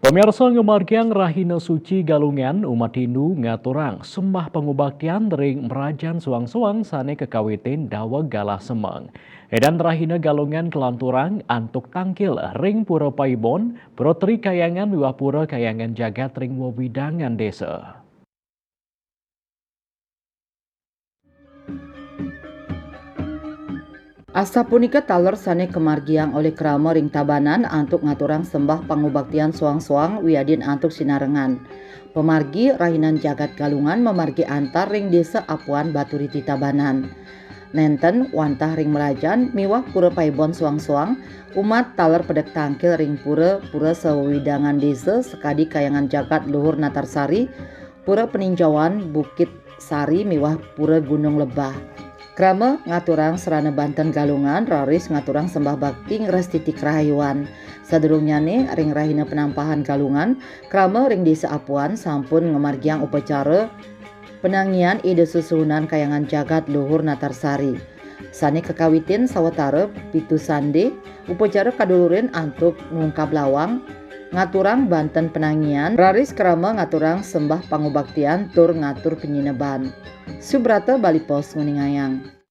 Pemirsa ngemargiang Rahina Suci Galungan umat Hindu ngaturang sembah pengubaktian ring merajan suang-suang sane kekawitin dawa galah semeng. Edan Rahina Galungan kelanturang antuk tangkil ring pura paibon, pura tri kayangan wiwah pura kayangan jagat ring wawidangan desa. Asa punika taler sane kemargiang oleh krama ring tabanan antuk ngaturang sembah pangubaktian suang-suang wiadin antuk sinarengan. Pemargi Rahinan Jagat Galungan memargi antar ring desa Apuan Baturiti Tabanan. Nenten wantah ring merajan miwah pura paibon suang-suang umat taler pedek tangkil ring pura sewidangan desa sekadi kayangan jagat luhur Natarsari pura peninjauan Bukit Sari miwah pura Gunung Lebah. Krama ngaturang serana Banten Galungan raris ngaturang sembah bakti ngres titik rahayuan. Sadurungyane ring rahina penampahan Galungan, krama ring desa Apuan sampun ngemargiang upacara penangian ide susuhunan kayangan jagat luhur Natarsari. Sane kekawitin sawetara pitu sande upacara kadulurin antuk ngungkap lawang ngaturang Banten penangian raris krama ngaturang sembah pangubaktian tur ngatur penyineban. Subrata Bali Pos Nguningayang.